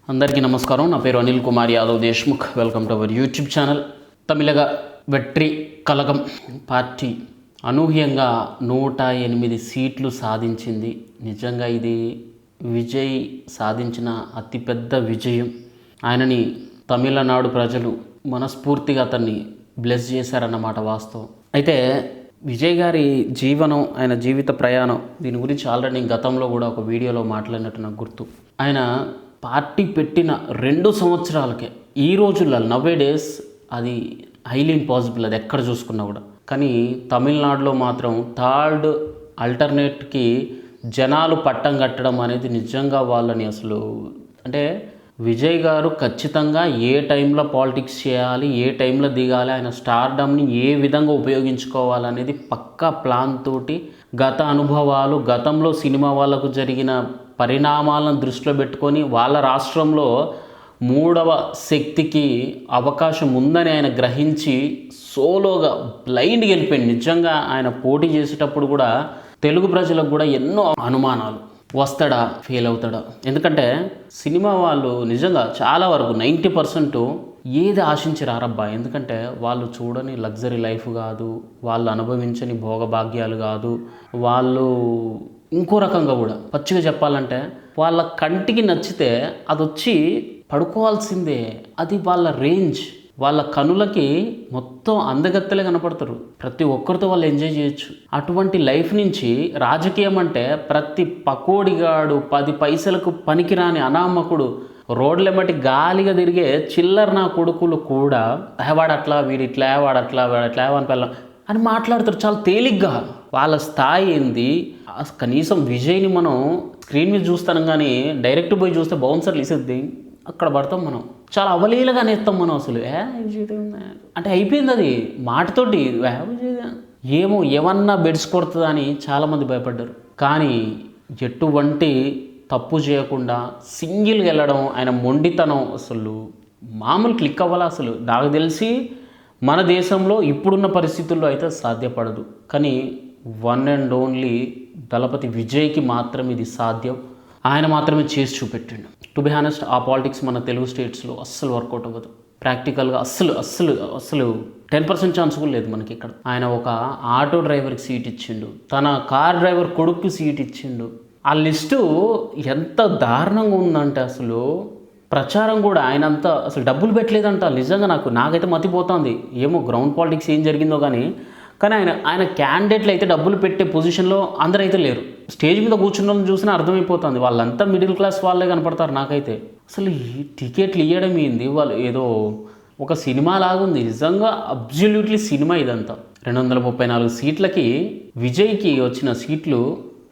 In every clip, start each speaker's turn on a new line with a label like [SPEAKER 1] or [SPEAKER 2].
[SPEAKER 1] అందరికీ నమస్కారం. నా పేరు Anil Kumar Yadav Deshmukh. Welcome to our YouTube channel. Tamilaga Vettri Kazhagam party అనూహ్యంగా 108 సీట్లు సాధించింది. నిజంగా ఇది విజయ్ సాధించిన అతిపెద్ద విజయం. ఆయనని తమిళనాడు ప్రజలు మనస్ఫూర్తిగా అతన్ని బ్లెస్ చేశారన్నమాట వాస్తవం. అయితే విజయ్ గారి జీవనం, ఆయన జీవిత ప్రయాణం, దీని గురించి ఆల్రెడీ గతంలో కూడా ఒక వీడియోలో మాట్లాడినట్టు నాకు గుర్తు. ఆయన పార్టీ పెట్టిన 2 సంవత్సరాలకే, ఈ రోజుల్లో నవ్వే డేస్ అది హైలీ ఇంపాసిబుల్, అది ఎక్కడ చూసుకున్నా కూడా. కానీ తమిళనాడులో మాత్రం థర్డ్ ఆల్టర్నేట్కి జనాలు పట్టం కట్టడం అనేది నిజంగా వాళ్ళని అసలు, అంటే విజయ్ గారు ఖచ్చితంగా ఏ టైంలో పాలిటిక్స్ చేయాలి, ఏ టైంలో దిగాలి, ఆయన స్టార్డమ్ని ఏ విధంగా ఉపయోగించుకోవాలనేది పక్కా ప్లాన్ తోటి, గత అనుభవాలు, గతంలో సినిమా వాళ్ళకు జరిగిన పరిణామాలను దృష్టిలో పెట్టుకొని వాళ్ళ రాష్ట్రంలో 3వ శక్తికి అవకాశం ఉందని ఆయన గ్రహించి సోలోగా బ్లైండ్గా వెళ్ళిపోయింది. నిజంగా ఆయన పోటీ చేసేటప్పుడు కూడా తెలుగు ప్రజలకు కూడా ఎన్నో అనుమానాలు, వస్తాడా, ఫెయిల్ అవుతాడా. ఎందుకంటే సినిమా వాళ్ళు నిజంగా చాలా వరకు 90% ఏది ఆశించరారబ్బా. ఎందుకంటే వాళ్ళు చూడని లగ్జరీ లైఫ్ కాదు, వాళ్ళు అనుభవించని భోగభాగ్యాలు కాదు, వాళ్ళు ఇంకో రకంగా కూడా పచ్చిగా చెప్పాలంటే వాళ్ళ కంటికి నచ్చితే అది వచ్చి పడుకోవాల్సిందే. అది వాళ్ళ రేంజ్. వాళ్ళ కనులకి మొత్తం అందగత్తెలే కనపడతారు. ప్రతి ఒక్కరితో వాళ్ళు ఎంజాయ్ చేయొచ్చు. అటువంటి లైఫ్ నుంచి రాజకీయం అంటే ప్రతి పకోడిగాడు, 10 పైసలకు పనికిరాని అనామకుడు, రోడ్లెమ్మటి గాలిగా తిరిగే చిల్లర నా కొడుకులు కూడా వాడట్లా, వీడిట్లా, వాడట్లా, వాడట్లా అని మాట్లాడతారు చాలా తేలిగ్గా. వాళ్ళ స్థాయి ఏంది. కనీసం విజయ్ని మనం స్క్రీన్ మీద చూస్తాం కానీ డైరెక్ట్ పోయి చూస్తే బౌన్సర్లు ఇసేద్ది, అక్కడ పడతాం మనం. చాలా అవలీలగా నేస్తాం మనం. అసలు అంటే అయిపోయింది అది మాటతోటి. ఏమో ఏమన్నా బెడ్స్ కొడుతుందా అని చాలామంది భయపడ్డారు. కానీ ఎటువంటి తప్పు చేయకుండా సింగిల్గా వెళ్ళడం, ఆయన మొండితనం అసలు మామూలు క్లిక్ అవ్వాలా. అసలు నాకు తెలిసి మన దేశంలో ఇప్పుడున్న పరిస్థితుల్లో అయితే సాధ్యపడదు. కానీ వన్ అండ్ ఓన్లీ దళపతి విజయ్కి మాత్రం ఇది సాధ్యం. ఆయన మాత్రమే చేసి చూపెట్టిండు. టు బి హానెస్ట్, ఆ పాలిటిక్స్ మన తెలుగు స్టేట్స్లో అస్సలు వర్కౌట్ అవ్వదు. ప్రాక్టికల్గా అస్సలు 10% ఛాన్స్ కూడా లేదు మనకి ఇక్కడ. ఆయన ఒక ఆటో డ్రైవర్కి సీట్ ఇచ్చిండు, తన కార్ డ్రైవర్ కొడుక్కి సీట్ ఇచ్చిండు. ఆ లిస్టు ఎంత దారుణంగా ఉందంటే అసలు ప్రచారం కూడా ఆయన అంతా అసలు డబ్బులు పెట్టలేదంట. నిజంగా నాకైతే మతిపోతుంది. ఏమో గ్రౌండ్ పాలిటిక్స్ ఏం జరిగిందో కానీ ఆయన క్యాండిడేట్లు అయితే డబ్బులు పెట్టే పొజిషన్లో అందరైతే లేరు. స్టేజ్ మీద కూర్చున్న వాళ్ళని చూసినా అర్థమైపోతుంది వాళ్ళంతా మిడిల్ క్లాస్ వాళ్ళే కనపడతారు నాకైతే. అసలు ఈ టికెట్లు ఇవ్వడం ఏంది, వాళ్ళు ఏదో ఒక సినిమా లాగుంది నిజంగా. అబ్జల్యూట్లీ సినిమా ఇదంతా. 234 సీట్లకి విజయ్కి వచ్చిన సీట్లు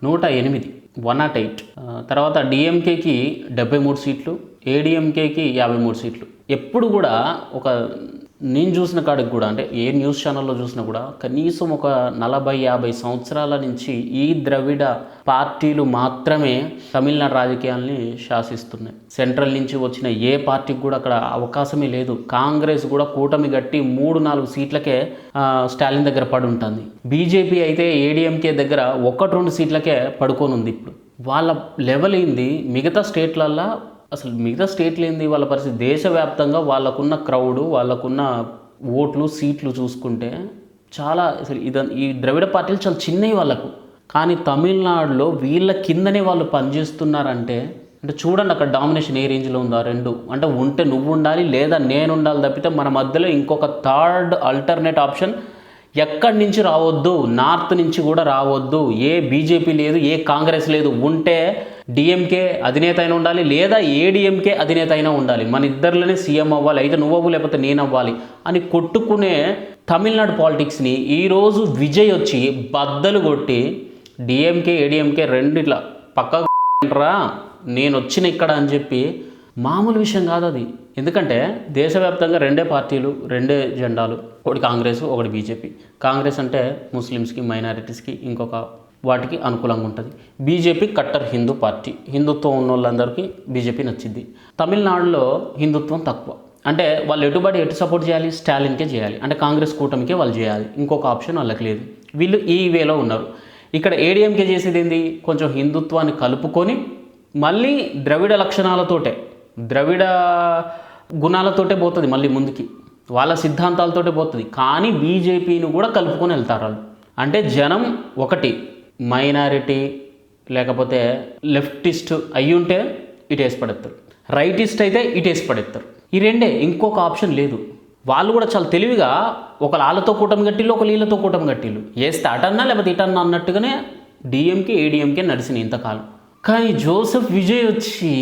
[SPEAKER 1] 108, 108. తర్వాత డిఎంకేకి 73 సీట్లు, ఏడిఎంకేకి 53 సీట్లు. ఎప్పుడు కూడా నేను చూసిన కాడికి కూడా, అంటే ఏ న్యూస్ ఛానల్లో చూసినా కూడా కనీసం ఒక 40-50 సంవత్సరాల నుంచి ఈ ద్రవిడ పార్టీలు మాత్రమే తమిళనాడు రాజకీయాల్ని శాసిస్తున్నాయి. సెంట్రల్ నుంచి వచ్చిన ఏ పార్టీకి కూడా అక్కడ అవకాశమే లేదు. కాంగ్రెస్ కూడా కూటమి గట్టి 3-4 సీట్లకే స్టాలిన్ దగ్గర పడి ఉంటుంది. బీజేపీ అయితే ఏడిఎంకే దగ్గర 1-2 సీట్లకే పడుకొని ఉంది. ఇప్పుడు వాళ్ళ లెవెల్ ఏంది. మిగతా స్టేట్లల్లో అసలు మిగతా స్టేట్లు ఏంది వాళ్ళ పరిస్థితి. దేశవ్యాప్తంగా వాళ్ళకున్న క్రౌడు, వాళ్ళకున్న ఓట్లు, సీట్లు చూసుకుంటే చాలా అసలు ఈ ద్రవిడ పార్టీలు చాలా చిన్నవి వాళ్ళకు. కానీ తమిళనాడులో వీళ్ళ కిందనే వాళ్ళు పనిచేస్తున్నారంటే, అంటే చూడండి అక్కడ డామినేషన్ ఏ రేంజ్లో ఉందో. 2 అంటే ఉంటే నువ్వు ఉండాలి లేదా నేను ఉండాలి తప్పితే మన మధ్యలో ఇంకొక థర్డ్ ఆల్టర్నేట్ ఆప్షన్ ఎక్కడి నుంచి రావద్దు. నార్త్ నుంచి కూడా రావద్దు. ఏ బీజేపీ లేదు, ఏ కాంగ్రెస్ లేదు. ఉంటే డిఎంకే అధినేత అయినా ఉండాలి లేదా ఏడిఎంకే అధినేత అయినా ఉండాలి. మన ఇద్దరిలోనే సీఎం అవ్వాలి, అయితే నువ్వు అవ్వు లేకపోతే నేను అవ్వాలి అని కొట్టుకునే తమిళనాడు పాలిటిక్స్ని ఈరోజు విజయ్ వచ్చి బద్దలు కొట్టి డిఎంకే ఏడిఎంకే 2 ఇట్లా పక్కకు రా నేను వచ్చిన ఇక్కడ అని చెప్పి మామూలు విషయం కాదు అది. ఎందుకంటే దేశవ్యాప్తంగా 2 పార్టీలు, 2 జెండాలు, ఒకటి కాంగ్రెస్, ఒకటి బీజేపీ. కాంగ్రెస్ అంటే ముస్లిమ్స్కి, మైనారిటీస్కి, ఇంకొక వాటికి అనుకూలంగా ఉంటుంది. బీజేపీ కట్టర్ హిందూ పార్టీ, హిందుత్వం ఉన్న వాళ్ళందరికీ బీజేపీ నచ్చింది. తమిళనాడులో హిందుత్వం తక్కువ. అంటే వాళ్ళు ఎటు సపోర్ట్ చేయాలి, స్టాలిన్కే చేయాలి. అంటే కాంగ్రెస్ కూటమికే వాళ్ళు చేయాలి, ఇంకొక ఆప్షన్ వాళ్ళకి లేదు. వీళ్ళు ఈ వేలో ఉన్నారు. ఇక్కడ ఏడిఎంకే చేసేది ఏంది, కొంచెం హిందుత్వాన్ని కలుపుకొని మళ్ళీ ద్రవిడ లక్షణాలతోటే ద్రవిడ గుణాలతోటే పోతుంది మళ్ళీ ముందుకి, వాళ్ళ సిద్ధాంతాలతోటే పోతుంది. కానీ బీజేపీని కూడా కలుపుకొని వెళ్తారు వాళ్ళు. అంటే జనం ఒకటి మైనారిటీ లేకపోతే లెఫ్టిస్ట్ అయ్యి ఉంటే ఇటు వేసి పడేస్తారు, రైటిస్ట్ అయితే ఇటు వేసి పడేస్తారు. ఈ రెండే, ఇంకొక ఆప్షన్ లేదు. వాళ్ళు కూడా చాలా తెలివిగా ఒక వాళ్ళతో కూటమి కట్టిళ్ళు, ఒక వీళ్ళతో కూటమి కట్టిళ్ళు, వేస్తే అటన్నా లేకపోతే ఇటన్నా అన్నట్టుగానే డిఎంకే ఏడిఎంకే నడిచినాయి ఇంతకాలం. కానీ జోసెఫ్ విజయ్ వచ్చి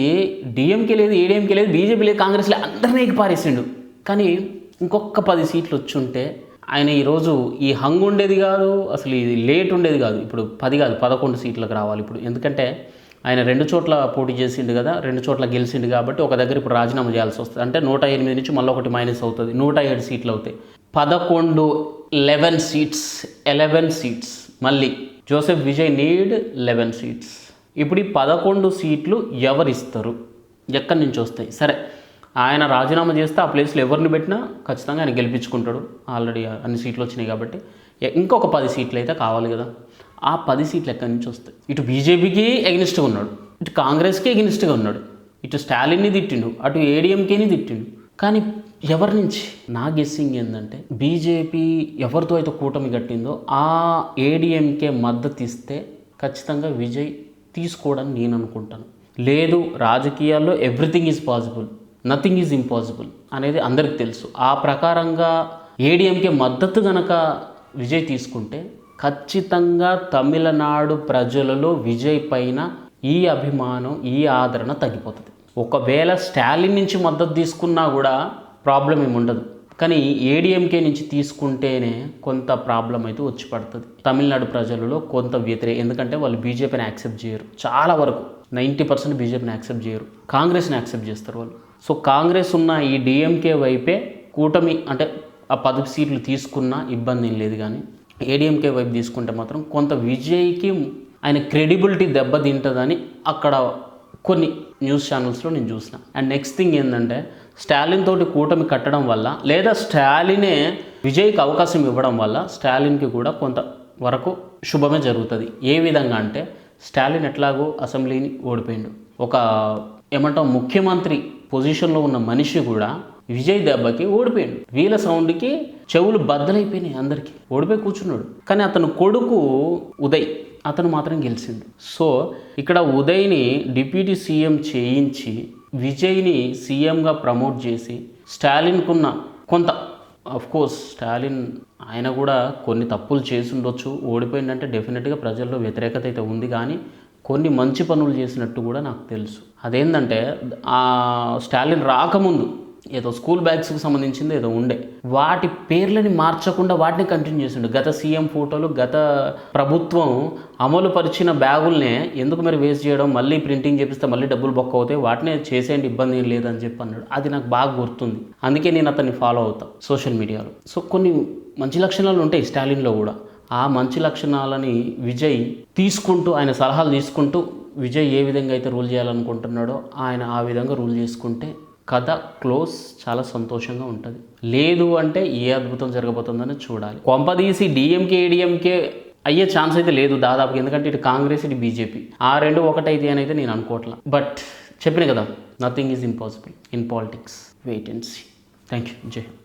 [SPEAKER 1] డిఎంకే లేదు, ఏడిఎంకే లేదు, బీజేపీ లేదు, కాంగ్రెస్ లేదు, అందరినీ పారేసిండు. కానీ ఇంకొక 10 సీట్లు వచ్చి ఉంటే ఆయన ఈరోజు ఈ హంగ్ ఉండేది కాదు, అసలు ఇది లేట్ ఉండేది కాదు. ఇప్పుడు 10 కాదు 11 సీట్లకు రావాలి ఇప్పుడు. ఎందుకంటే ఆయన 2 చోట్ల పోటీ చేసిండు కదా, 2 చోట్ల గెలిచిండు కాబట్టి ఒక దగ్గర ఇప్పుడు రాజీనామా చేయాల్సి వస్తుంది. అంటే 108 నుంచి మళ్ళీ ఒకటి మైనస్ అవుతుంది, 107 సీట్లు అవుతాయి. 11 సీట్స్ మళ్ళీ జోసెఫ్ విజయ్ నీడ్ 11 సీట్స్. ఇప్పుడు ఈ 11 సీట్లు ఎవరిస్తారు, ఎక్కడి నుంచి వస్తాయి? సరే ఆయన రాజీనామా చేస్తే ఆ ప్లేస్లో ఎవరిని పెట్టినా ఖచ్చితంగా ఆయన గెలిపించుకుంటాడు, ఆల్రెడీ అన్ని సీట్లు వచ్చినాయి కాబట్టి. ఇంకొక 10 సీట్లు అయితే కావాలి కదా, ఆ 10 సీట్లు ఎక్కడి నుంచి వస్తాయి? ఇటు బీజేపీకి ఎగ్నిస్ట్గా ఉన్నాడు, ఇటు కాంగ్రెస్కి ఎగ్నిస్ట్గా ఉన్నాడు, ఇటు స్టాలిన్ని తిట్టిండు, అటు ఏడీఎంకేని తిట్టిండు. కానీ ఎవరి నుంచి? నా గెస్సింగ్ ఏంటంటే బీజేపీ ఎవరితో అయితే కూటమి కట్టిందో ఆ ఏడీఎంకే మద్దతు ఇస్తే ఖచ్చితంగా విజయ్ తీసుకోవడానికి నేను అనుకుంటాను. లేదు, రాజకీయాల్లో everything is possible, nothing is impossible అనేది అందరికి తెలుసు. ఆ ప్రకారంగా ఏడీఎంకే మద్దతు గనక విజయ్ తీసుకుంటే ఖచ్చితంగా తమిళనాడు ప్రజలలో విజయ్ పైన ఈ అభిమానం, ఈ ఆదరణ తగ్గిపోతుంది. ఒకవేళ స్టాలిన్ నుంచి మద్దతు తీసుకున్నా కూడా ప్రాబ్లం ఏమి ఉండదు, కానీ ఏడీఎంకే నుంచి తీసుకుంటేనే కొంత ప్రాబ్లం అయితే వచ్చి పడుతుంది. తమిళనాడు ప్రజలలో కొంత వ్యతిరేక, ఎందుకంటే వాళ్ళు బీజేపీని యాక్సెప్ట్ చేయరు, చాలా వరకు 90% బీజేపీని యాక్సెప్ట్ చేయరు, కాంగ్రెస్ని యాక్సెప్ట్ చేస్తారు వాళ్ళు. సో కాంగ్రెస్ ఉన్న ఈ డిఎంకే వైపే కూటమి, అంటే ఆ 10 సీట్లు తీసుకున్నా ఇబ్బంది ఏం లేదు. కానీ ఏడీఎంకే వైపు తీసుకుంటే మాత్రం కొంత విజయ్కి ఆయన క్రెడిబిలిటీ దెబ్బతింటుందని అక్కడ కొన్ని న్యూస్ ఛానల్స్లో నేను చూసిన. అండ్ నెక్స్ట్ థింగ్ ఏంటంటే స్టాలిన్ తోటి కూటమి కట్టడం వల్ల, లేదా స్టాలినే విజయ్కి అవకాశం ఇవ్వడం వల్ల స్టాలిన్కి కూడా కొంత వరకు శుభమే జరుగుతుంది. ఏ విధంగా అంటే స్టాలిన్ ఎట్లాగో అసెంబ్లీని ఓడిపోయిండు, ఒక ఏమంటాం ముఖ్యమంత్రి పొజిషన్లో ఉన్న మనిషి కూడా విజయ్ దెబ్బకి ఓడిపోయాడు. వీళ్ళ సౌండ్కి చెవులు బద్దలైపోయినాయి, అందరికీ ఓడిపోయి కూర్చున్నాడు. కానీ అతను కొడుకు ఉదయ్, అతను మాత్రం గెలిచిండు. సో ఇక్కడ ఉదయ్ని డిప్యూటీ సీఎం చేయించి విజయ్ని సీఎంగా ప్రమోట్ చేసి స్టాలిన్కున్న కొంత, కోర్స్ స్టాలిన్ ఆయన కూడా కొన్ని తప్పులు చేసి ఉండొచ్చు, ఓడిపోయిందంటే డెఫినెట్గా ప్రజల్లో వ్యతిరేకత అయితే ఉంది. కానీ కొన్ని మంచి పనులు చేసినట్టు కూడా నాకు తెలుసు. అదేంటంటే స్టాలిన్ రాకముందు ఏదో స్కూల్ బ్యాగ్స్కి సంబంధించింది ఏదో ఉండే, వాటి పేర్లని మార్చకుండా వాటిని కంటిన్యూ చేసిండు. గత సీఎం ఫోటోలు, గత ప్రభుత్వం అమలు పరిచిన బ్యాగుల్నే ఎందుకు మరి వేస్ట్ చేయడం, మళ్ళీ ప్రింటింగ్ చేపిస్తే మళ్ళీ డబ్బులు బొక్క అవుతాయి, వాటినే చేసేయండి, ఇబ్బంది ఏం లేదని చెప్పి అన్నాడు. అది నాకు బాగా గుర్తుంది, అందుకే నేను అతన్ని ఫాలో అవుతాను సోషల్ మీడియాలో. సో కొన్ని మంచి లక్షణాలు ఉంటాయి స్టాలిన్లో కూడా. ఆ మంచి లక్షణాలని విజయ్ తీసుకుంటూ, ఆయన సలహాలు తీసుకుంటూ విజయ్ ఏ విధంగా అయితే రూల్ చేయాలనుకుంటున్నాడో ఆయన ఆ విధంగా రూల్ చేసుకుంటే కథ క్లోజ్, చాలా సంతోషంగా ఉంటుంది. లేదు అంటే ఏ అద్భుతం జరగబోతుందని చూడాలి. కొంపదీసి డిఎంకే ఏడీఎంకే అయ్యే ఛాన్స్ అయితే లేదు దాదాపు, ఎందుకంటే ఇటు కాంగ్రెస్ ఇటు బీజేపీ ఆ రెండు ఒకటైతే అని అయితే నేను అనుకోవట్లా. బట్ చెప్పిన కదా, nothing is impossible in politics. Wait and see. Thank you. జై హింద్.